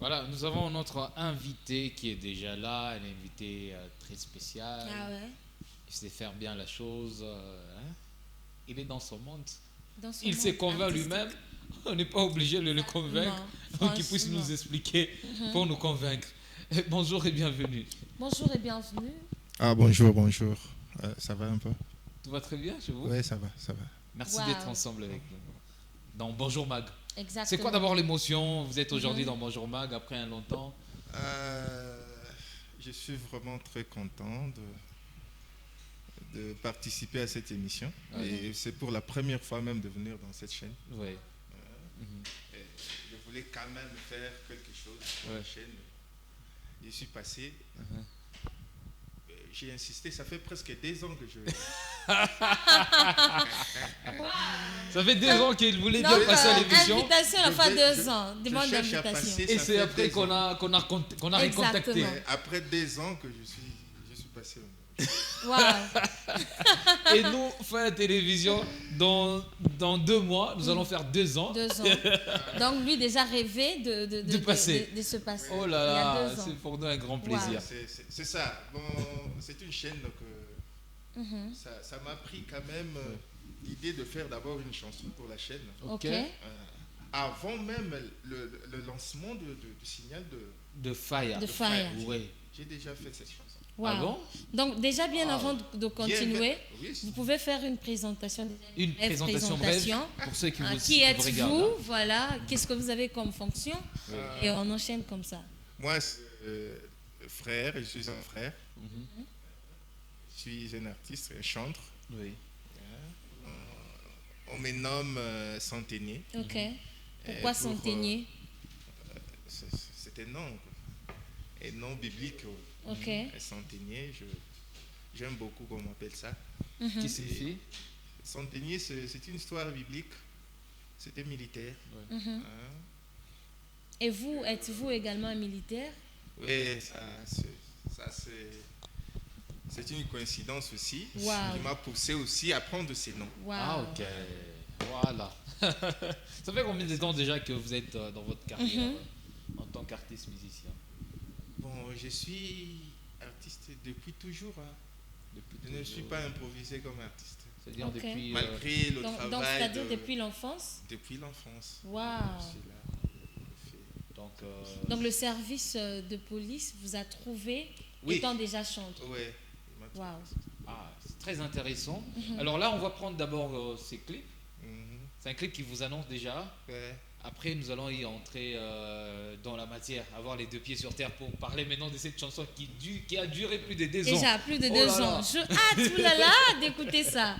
Voilà, nous avons notre invité qui est déjà là, un invité très spécial. Ah ouais, Il sait faire bien la chose. Hein. Il est dans son monde. dans son Il s'est monde convainc artistique. lui-même. On n'est pas obligé de le convaincre. Non, Donc qu'il puisse franchement. nous expliquer pour nous convaincre. Bonjour et bienvenue. Bonjour et bienvenue. Ah bonjour, bonjour. Ça va un peu? Tout va très bien chez vous? Oui, ça va, ça va. Merci Wow. d'être ensemble avec nous. Dans Bonjour Mag. Exactement. C'est quoi d'abord l'émotion? Vous êtes aujourd'hui dans Bonjour Mag après un longtemps. Je suis vraiment très content de participer à cette émission. Et c'est pour la première fois même de venir dans cette chaîne. Oui. Et je voulais quand même faire quelque chose pour la chaîne. Je suis passé. J'ai insisté, ça fait presque 2 ans que je... Ça fait 2 ans qu'il voulait bien Donc, passer à l'émission. invitation à la fin Je- 2 ans. Demande je cherche à d'invitation. passer. Et Ça c'est fait après 2 qu'on ans. a recontacté. Exactement. Après 2 ans que je suis passé. Wow. Et nous, fin de télévision, dans 2 mois, nous allons faire 2 ans. 2 ans. Donc lui déjà rêvé de passer. de se passer. Oh Il y là a là, 2 ans. c'est pour nous un grand plaisir. C'est ça. Bon, c'est une chaîne donc ça m'a pris quand même l'idée de faire d'abord une chanson pour la chaîne. Ok. Avant même le lancement du signal De Fire. De Fire. Oui. j'ai déjà fait cette chanson. Wow. Ah bon? Donc déjà bien avant de continuer, Oui, vous pouvez faire une présentation. Une présentation brève pour ceux qui vous, Qui qui vous êtes-vous? regardent. Voilà. Qu'est-ce que vous avez comme fonction? Et on enchaîne comme ça. moi, c'est frère, je suis un frère. Je suis un artiste, un chanteur. Oui. On me nomme Centenier. Ok. Pourquoi pour, Centenier? C'est un nom biblique. Ok. Centenier, j'aime beaucoup qu'on m'appelle ça. Qui signifie? Centenier, c'est une histoire biblique. C'était militaire. Hein. Et vous, êtes-vous également un militaire? Oui, c'est une coïncidence aussi Wow. qui m'a poussé aussi à prendre ces noms. Wow. Ah ok. Voilà. Ça fait combien de temps déjà que vous êtes dans votre carrière en tant qu'artiste musicien? Bon, je suis artiste depuis toujours. Hein. Je ne toujours. suis pas improvisé comme artiste. C'est-à-dire Ok. depuis... Malgré le Donc travail. c'est-à-dire depuis l'enfance? Depuis l'enfance. Wow. Je suis là. donc, Donc le service de police vous a trouvé Oui. étant déjà chanteur. Ouais. Wow. c'est très intéressant. Alors là, on va prendre d'abord ces clips. Mhm. C'est un clip qui vous annonce déjà. Ouais. Après, nous allons y entrer dans la matière, avoir les 2 pieds sur terre pour parler maintenant de cette chanson qui a duré plus de 2 ans. Déjà plus de Oh 2 là là. ans. Je hâte, oulala, d'écouter ça.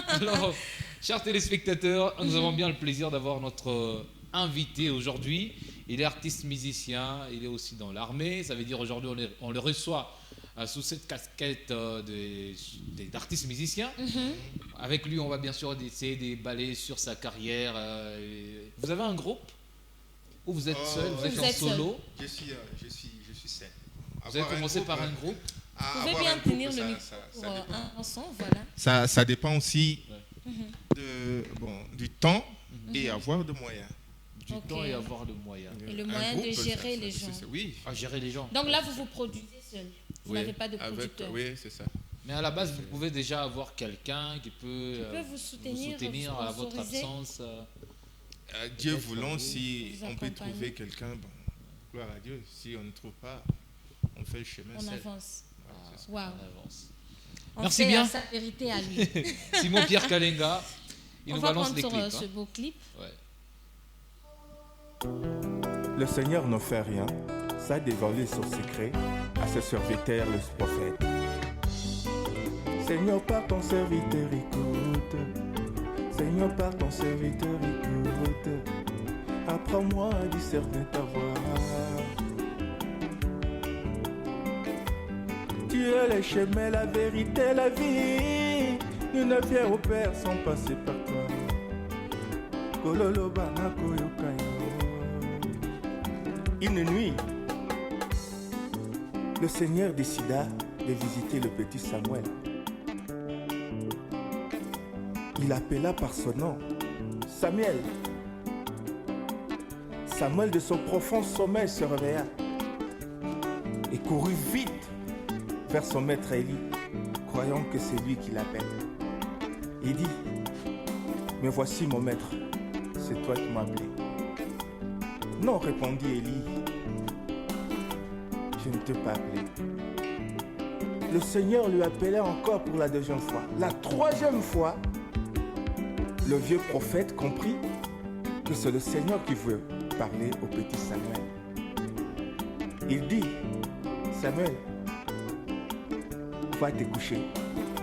Alors, chers téléspectateurs, nous avons bien le plaisir d'avoir notre invité aujourd'hui. Il est artiste musicien, il est aussi dans l'armée. Ça veut dire aujourd'hui on le reçoit sous cette casquette d'artiste musicien. Avec lui, on va bien sûr essayer de balayer sur sa carrière. Vous avez un groupe? Ou vous êtes seul? Vous êtes Vous en êtes seul. solo? Je suis seul. Vous avez commencé par un groupe? Vous pouvez bien tenir le micro ensemble, voilà. Ça dépend aussi du temps et avoir de moyens. Du Ok. temps et avoir de moyens. Et le Un moyen groupe, de gérer ça, les c'est- gens. Oui. À gérer les gens. Donc là, vous vous produisez seul. Vous Oui. n'avez pas de producteur. Oui, c'est ça. Mais à la base, vous pouvez déjà avoir quelqu'un qui peut vous soutenir, vous à votre sponsoriser. absence. Dieu Peut-être voulant, oui. si Vous on peut accompagner. trouver quelqu'un, bon, gloire à Dieu. Si on ne trouve pas, on fait le chemin On seul. avance. Ouais, c'est ça. Waouh. On avance. On Merci fait bien. sa vérité à lui. Simon-Pierre Kalenga, il On nous va balance prendre les sur clips. ce beau clip. Ouais. Le Seigneur ne fait rien, ça a dévoilé son secret à ses serviteurs les prophètes. Seigneur, par ton serviteur écoute. Seigneur, par ton serviteur écoute. Apprends-moi à discerner ta voix. Tu es le chemin, la vérité, la vie. Nous ne viens au Père sans passer par toi. Kololo banako yokayo. Une nuit, le Seigneur décida de visiter le petit Samuel. Il appela par son nom, Samuel. Samuel de son profond sommeil se réveilla et courut vite vers son maître Élie, croyant que c'est lui qui l'appelle. Il dit, mais voici mon maître, c'est toi qui m'as appelé. Non, répondit Élie, je ne t'ai pas appelé. Le Seigneur lui appelait encore pour la deuxième fois. La troisième fois, le vieux prophète comprit que c'est le Seigneur qui veut parler au petit Samuel. Il dit, Samuel, va te coucher.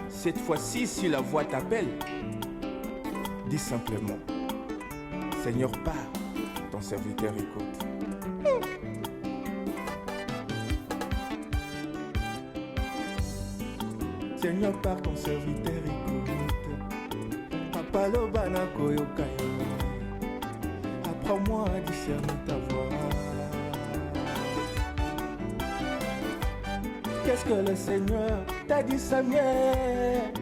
Cette fois-ci, si la voix t'appelle, dis simplement, Seigneur, pars, ton serviteur écoute. Seigneur, pars, ton serviteur écoute. Papa Lobana Koyokayo, apprends-moi à discerner ta voix. Qu'est-ce que le Seigneur t'a dit, Samuel?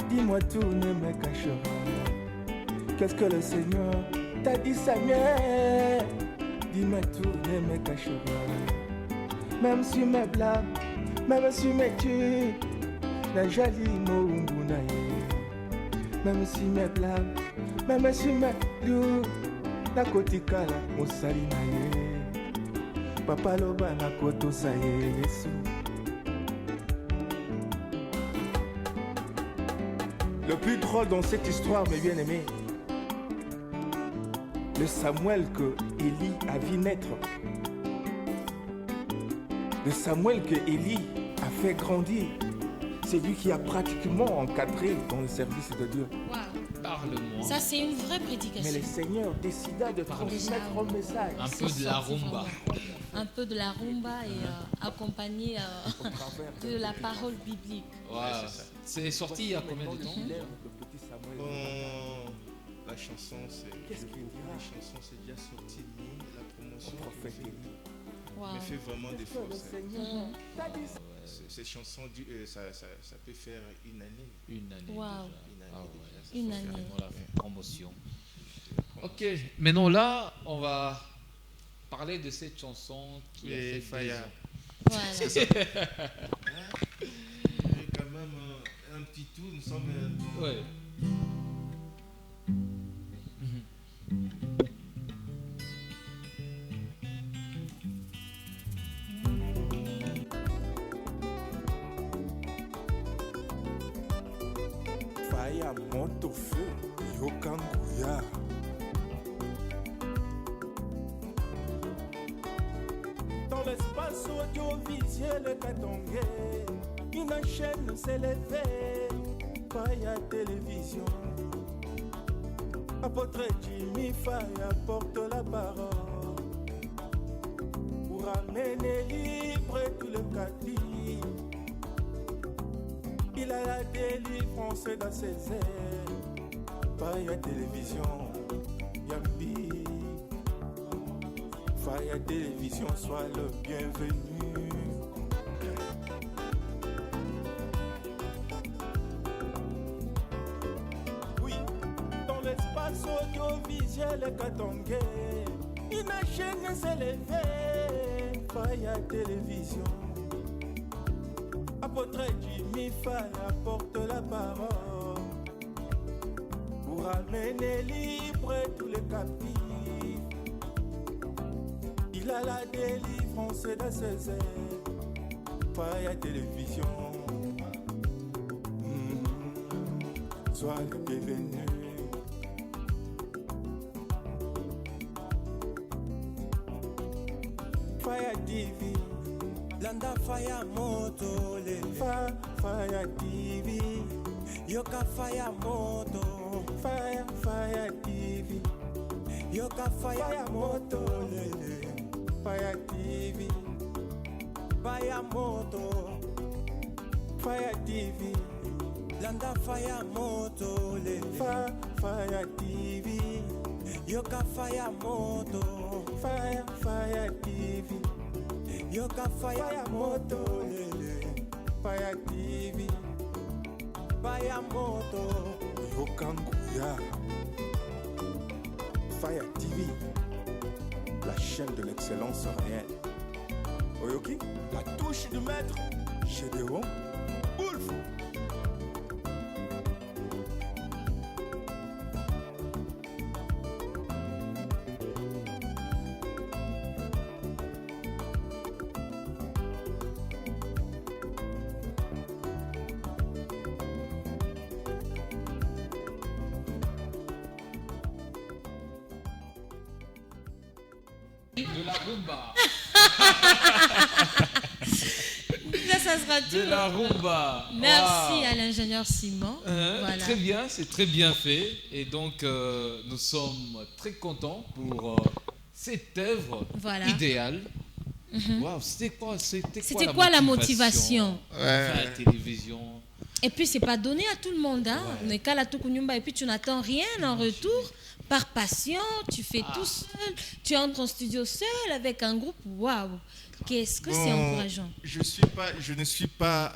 Dis-moi tout, ne me cache rien. Qu'est-ce que le Seigneur t'a dit, Samuel? Dis-moi tout, ne me cache rien. Même si me blâme, même si me tue, na jali moungu na ye. Même si me blâme, même si me lou, na kotikala mosali na ye. Papa loba na koto sa ye Yesu. Le plus drôle dans cette histoire, mes bien-aimés, le Samuel que Élie a vu naître, le Samuel que Élie a fait grandir, c'est lui qui a pratiquement encadré dans le service de Dieu. Wow. Parle-moi. Ça, c'est une vraie prédication. Mais le Seigneur décida de transmettre un message. Un peu de la rumba. Un peu de la rumba et accompagné de la parole biblique. Wow. C'est sorti il y a combien de temps? Bon, la chanson, c'est déjà sorti, la promotion. Wow. Mais fait vraiment des forces. Ces chansons, ça peut faire une année. Une année. Wow. Déjà. Ah ouais, Une ça fait année. vraiment la promotion. Ok, maintenant là, on va parler de cette chanson qui a fait Faya. Voilà. Quand même un petit tour, nous sommes. Ouais. Faya monte au feu, Yokanguya. Dans l'espace audiovisuel Katongé, une chaîne s'est levée, Faya Télévision. Apôtre Jimmy Faya porte la parole pour amener libre tout le captif. Il a la délivrance dans ses ailes. Faya Télévision, Yambi. Faya Télévision, sois le bienvenu. Oui, dans l'espace audiovisuel Katongé, une chaîne s'est levée. Faya Télévision. Apôtre Jimmy Faya porte la parole pour amener libre tous les captifs. Il a la délivrance dans ses ailes. Faya Télévision, sois le bienvenu. Faya TV, Landa Faya Moto le Faya TV, Yoka Faya Moto Faya TV, Yoka Faya Moto le Faya TV, Faya Moto Faya TV, Landa Faya Moto le Faya TV, Yoka Faya Moto Faya TV, Yoka Faya Moto le Faya TV, Faya Moto Yokanguya, Faya TV, la chaîne de l'excellence réelle. Oyoki, la touche du maître, Gédéon, Wolf. De la rumba. Ça sera tout. De la rumba. Merci Wow. à l'ingénieur Simon. Voilà. Très bien, c'est très bien fait. Et donc, nous sommes très contents pour cette œuvre Voilà. idéale. Waouh, c'était quoi la motivation? Faire la télévision. Et puis, c'est pas donné à tout le monde. Hein? Ouais. On est qu'à la Tukunyumba et puis tu n'attends rien en retour. Par passion, tu fais tout seul. Tu entres en studio seul avec un groupe. Waouh! Qu'est-ce que c'est encourageant. Je ne suis pas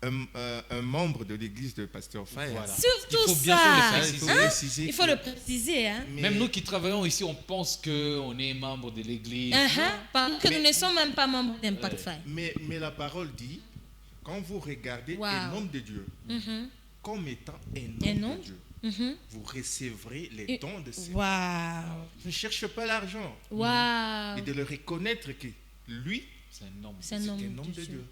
un membre de l'église de Pasteur Faye. Voilà. Surtout Il faut bien ça. le préciser. Préciser Il faut que- le préciser. Hein? mais- Même nous qui travaillons ici, on pense qu'on est membre de l'église. Parce que Mais- nous ne sommes même pas membres d'Impact Fire. mais la parole dit, quand vous regardez Wow. un homme de Dieu Mhm. comme étant Un un homme homme. de Dieu, Mhm. vous recevrez les dons de ces. Waouh! Ne cherche pas l'argent. Waouh! Et de le reconnaître que lui, C'est un homme. C'est un c'est homme un homme de de Dieu. Dieu.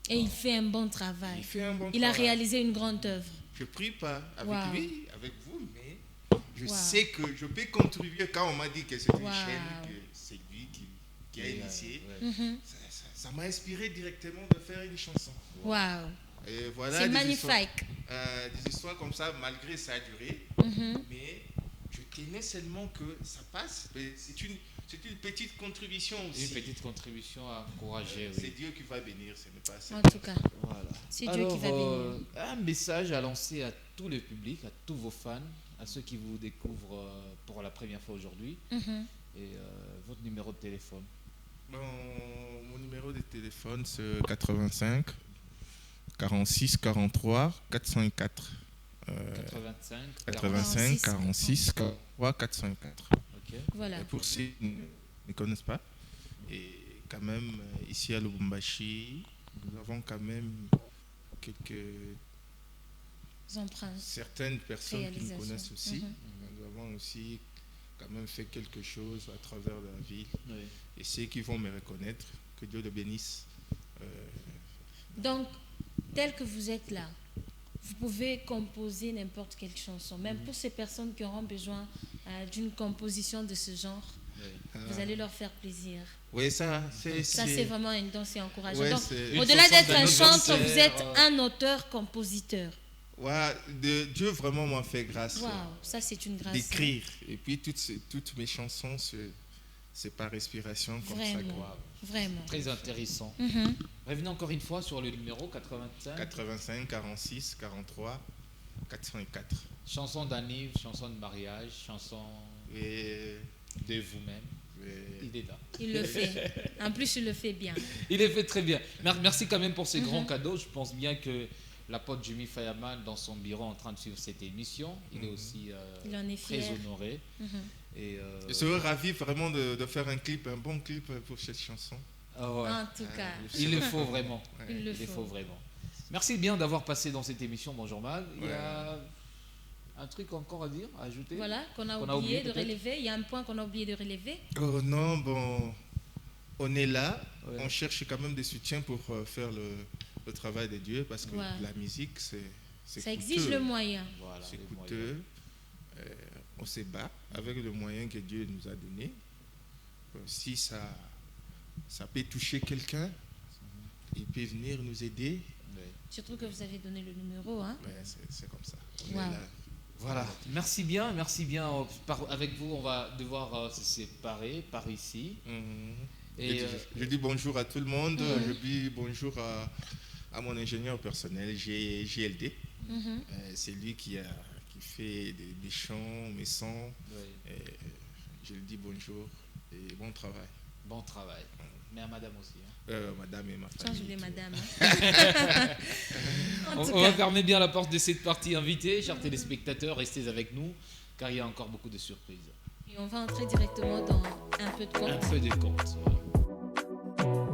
Et il fait un bon travail. Il fait un bon Il a travail. réalisé une grande œuvre. Je prie pas avec Wow. lui, avec vous, mais je Wow. sais que je peux contribuer quand on m'a dit que c'est une Wow. chaîne, que c'est lui qui a initié. Ouais. Mhm. Ça m'a inspiré directement de faire une chanson. Waouh! Et voilà C'est des magnifique. des histoires comme ça, malgré ça a duré. Mhm. Mais je tenais seulement que ça passe. Mais c'est une petite contribution aussi. Une petite contribution à encourager. C'est Oui. Dieu qui va bénir, ce n'est pas ça. En tout cas, Voilà. c'est Dieu qui va bénir. Un message à lancer à tout le public, à tous vos fans, à ceux qui vous découvrent pour la première fois aujourd'hui. Mhm. Et votre numéro de téléphone. Bon, mon numéro de téléphone, c'est 85 46 43 404. 85. 85 46 43 404. Ok. Voilà. Et pour ceux qui ne connaissent pas, et quand même, ici à Lubumbashi, nous avons quand même certaines personnes qui nous Réalisation. connaissent aussi. Mhm. Nous avons aussi quand même fait quelque chose à travers la ville. Oui. Et ceux qui vont me reconnaître, que Dieu le bénisse. Donc, tel que vous êtes là, vous pouvez composer n'importe quelle chanson. Même pour ces personnes qui auront besoin d'une composition de ce genre, vous allez leur faire plaisir. Oui, ça Ça, c'est vraiment un don, c'est encourageant. Ouais, Donc, c'est- au-delà Une d'être chanson un chanteur, vous êtes d'anniversaire, un auteur-compositeur. Ouais, Dieu vraiment m'a fait grâce Waouh, ça, c'est une grâce. d'écrire. Et puis toutes mes chansons, c'est par respiration comme ça. Vraiment. Quoi. Vraiment. Très intéressant. Mhm. Revenez encore une fois sur le numéro 85. 85 46 43 404. Chanson d'anniv, chanson de mariage, chanson Et, de vous-même. et- Il est là. Il le fait. En plus, il le fait bien. Il est fait très bien. Merci quand même pour ces grands cadeaux. Je pense bien que l'apôtre Jimmy Fireman, dans son bureau, en train de suivre cette émission, il est aussi Il en est très fier. honoré. Mhm. Et, je serais ravi vraiment de faire un bon clip pour cette chanson. ah ouais. En tout cas, Il le faut vraiment. il le Il le faut. faut vraiment. Merci bien d'avoir passé dans cette émission. Bonjour Mag. Il y a un truc encore à dire, à ajouter. Voilà, qu'on a Qu'on oublié de peut-être. relever. Il y a un point qu'on a oublié de relever. Oh non, bon, on est là. Ouais. On cherche quand même des soutiens pour faire le travail de Dieu parce que Ouais. la musique, c'est Ça exige le moyen. Voilà, C'est les moyens. coûteux. On se bat avec le moyen que Dieu nous a donné. Si ça peut toucher quelqu'un, il peut venir nous aider. Oui. Surtout que vous avez donné le numéro. Hein. Mais c'est comme ça. On Wow. est là. Voilà, merci bien, merci bien. Avec vous, on va devoir se séparer par ici. Mhm. Et Je dis bonjour à tout le monde. Je dis bonjour à mon ingénieur personnel, GLD. Mhm. C'est lui qui fait des chants, mes sons. oui, Et je lui dis bonjour et bon travail. bon travail. Mais à madame aussi. Hein. Madame et ma Sans famille. oublier madame. En On, tout on va cas, fermer bien la porte de cette partie invitée. Chers téléspectateurs, restez avec nous car il y a encore beaucoup de surprises. Et on va entrer directement dans un peu de Un compte. peu de compte. Voilà.